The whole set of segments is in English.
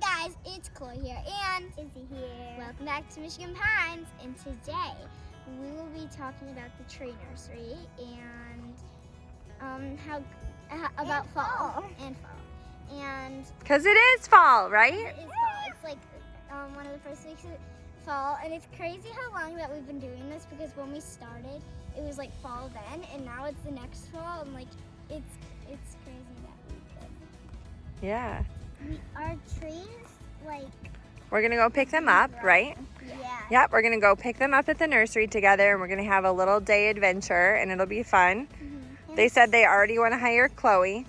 Guys, it's Chloe here and Izzy here. Welcome back to Michigan Pines, and today we will be talking about the tree nursery and about fall. And because it is fall, right? it is fall. It's like one of the first weeks of fall, and it's crazy how long that we've been doing this, because when we started it was like fall then, and now it's the next fall, and like it's crazy that we've been. Yeah. Our trees, like, We're gonna go pick them up, right? yeah. Yep, we're gonna go pick them up at the nursery together, and we're gonna have a little day adventure, and it'll be fun. Mm-hmm. They said they already want to hire Chloe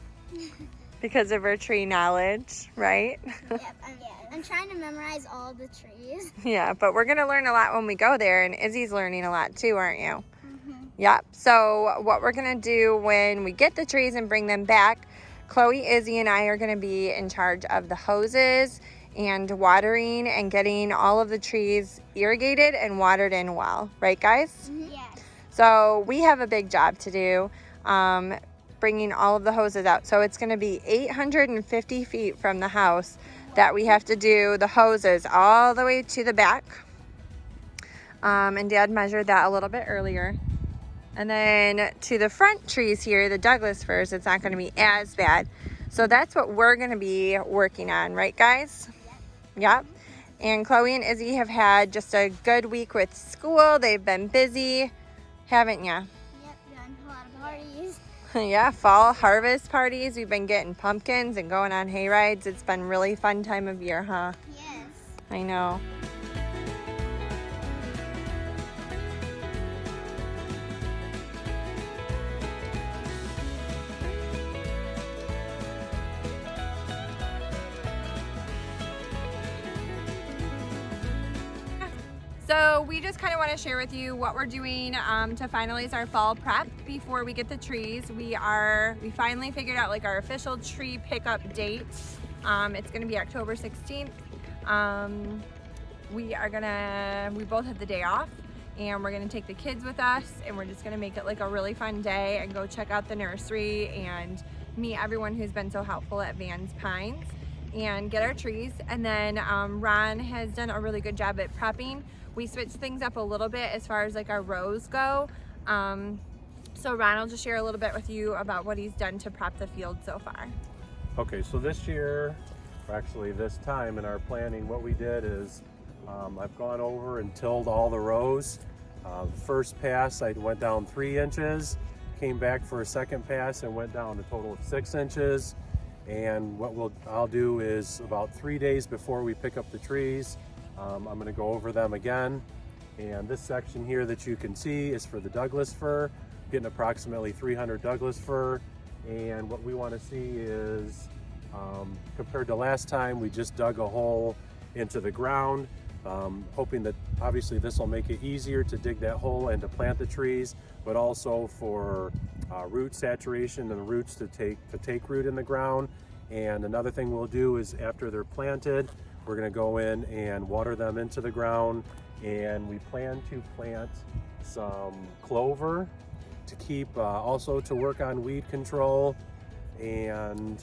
because of her tree knowledge, right? Yep, I'm trying to memorize all the trees. Yeah, but we're gonna learn a lot when we go there, and Izzy's learning a lot too, aren't you? Mm-hmm. Yep. So what we're gonna do when we get the trees and bring them back, Chloe, Izzy, and I are gonna be in charge of the hoses and watering and getting all of the trees irrigated and watered in well, right, guys? Mm-hmm. Yes. So we have a big job to do, bringing all of the hoses out. So it's gonna be 850 feet from the house that we have to do the hoses all the way to the back. And Dad measured that a little bit earlier. And then to the front trees here, the Douglas firs, it's not going to be as bad. So that's what we're going to be working on, right, guys? Yep. And Chloe and Izzy have had just a good week with school. They've been busy, haven't you? Yep, done a lot of parties. Yeah, fall harvest parties. We've been getting pumpkins and going on hay rides. It's been really fun time of year, huh? Yes. I know. So we just kind of want to share with you what we're doing to finalize our fall prep before we get the trees. We finally figured out like our official tree pickup date. It's going to be October 16th. We both have the day off, and we're going to take the kids with us, and we're just going to make it like a really fun day and go check out the nursery and meet everyone who's been so helpful at Vans Pines and get our trees. And then Ron has done a really good job at prepping. We switched things up a little bit as far as like our rows go. So Ron will just share a little bit with you about what he's done to prep the field so far. Okay, so this year, or actually this time in our planning, what we did is I've gone over and tilled all the rows. First pass, I went down 3 inches, came back for a second pass and went down a total of 6 inches. And what I'll do is about 3 days before we pick up the trees, I'm going to go over them again. And this section here that you can see is for the Douglas fir, getting approximately 300 Douglas fir. And what we want to see is, compared to last time, we just dug a hole into the ground, hoping that obviously this will make it easier to dig that hole and to plant the trees, but also for root saturation and the roots to take root in the ground. And another thing we'll do is after they're planted, we're going to go in and water them into the ground, and we plan to plant some clover to keep, also to work on weed control. And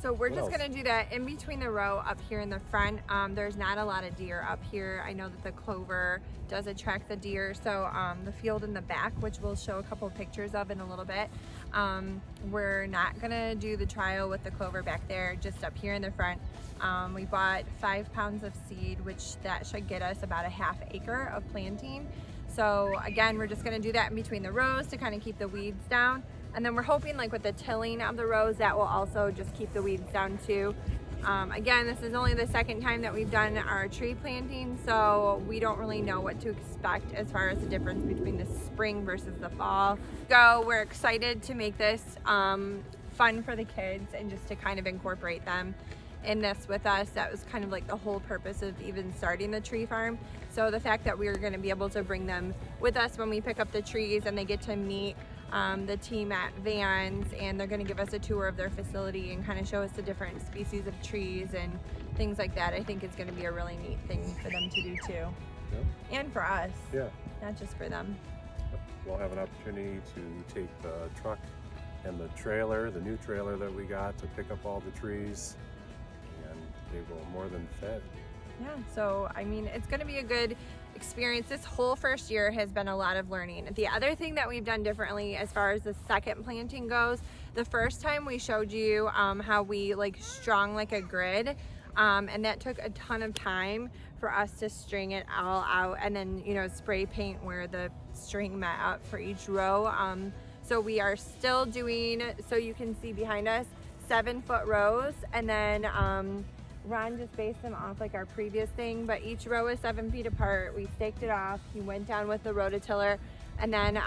so we're what just else? gonna do that in between the row up here in the front. There's not a lot of deer up here. I know that the clover does attract the deer. So the field in the back, which we'll show a couple pictures of in a little bit, we're not gonna do the trial with the clover back there, just up here in the front. We bought 5 pounds of seed, which that should get us about a ½ acre of planting. So again, we're just gonna do that in between the rows to kind of keep the weeds down. And then we're hoping like with the tilling of the rows, that will also just keep the weeds down too. Again, this is only the second time that we've done our tree planting, so we don't really know what to expect as far as the difference between the spring versus the fall. So we're excited to make this fun for the kids and just to kind of incorporate them in this with us. That was kind of like the whole purpose of even starting the tree farm. So the fact that we were going to be able to bring them with us when we pick up the trees, and they get to meet the team at Vans, and they're going to give us a tour of their facility and kind of show us the different species of trees and things like that. I think it's going to be a really neat thing for them to do too. Yep. And for us. Yeah. Not just for them. We'll have an opportunity to take the truck and the trailer, the new trailer that we got, to pick up all the trees and they will more than fit. Yeah, so I mean, it's going to be a good experience. This whole first year has been a lot of learning. The other thing that we've done differently as far as the second planting goes, the first time we showed you how we like strung like a grid, and that took a ton of time for us to string it all out and then, you know, spray paint where the string met up for each row. So we are still doing, so you can see behind us, 7-foot rows, and then Ron just based them off like our previous thing, but each row is 7 feet apart. We staked it off. He went down with the rototiller, and then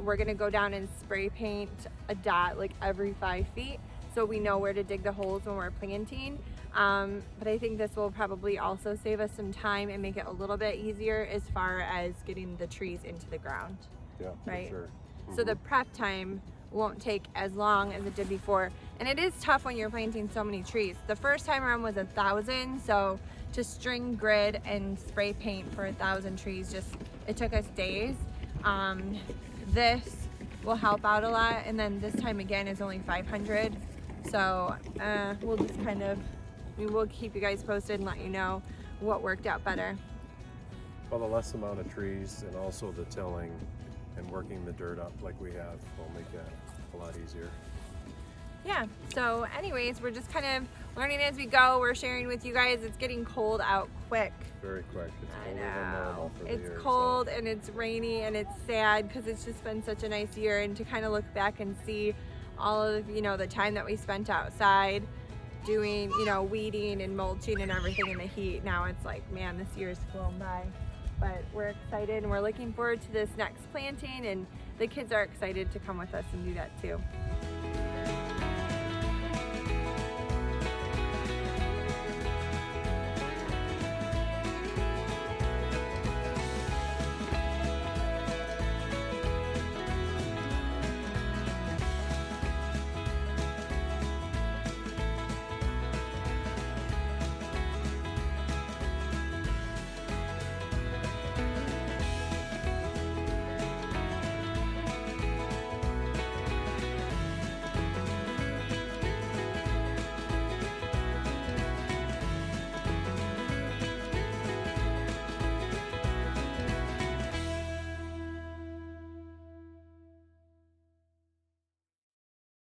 we're gonna go down and spray paint a dot like every 5 feet, so we know where to dig the holes when we're planting. But I think this will probably also save us some time and make it a little bit easier as far as getting the trees into the ground. Yeah, right? for sure. So the prep time won't take as long as it did before. And it is tough when you're planting so many trees. The first time around was 1,000, so to string grid and spray paint for 1,000 trees, it took us days. This will help out a lot, and then this time again is only 500. So we'll just we'll keep you guys posted and let you know what worked out better. Well, the less amount of trees and also the tilling and working the dirt up like we have will make it a lot easier. Yeah, so anyways, we're just kind of learning as we go. We're sharing with you guys. It's getting cold out quick. Very quick. It's I colder than normal for the It's year. cold and it's rainy and it's sad because it's just been such a nice year, and to kind of look back and see all of, you know, the time that we spent outside doing, you know, weeding and mulching and everything in the heat. Now it's like, man, this year's flown by. But we're excited and we're looking forward to this next planting, and the kids are excited to come with us and do that too.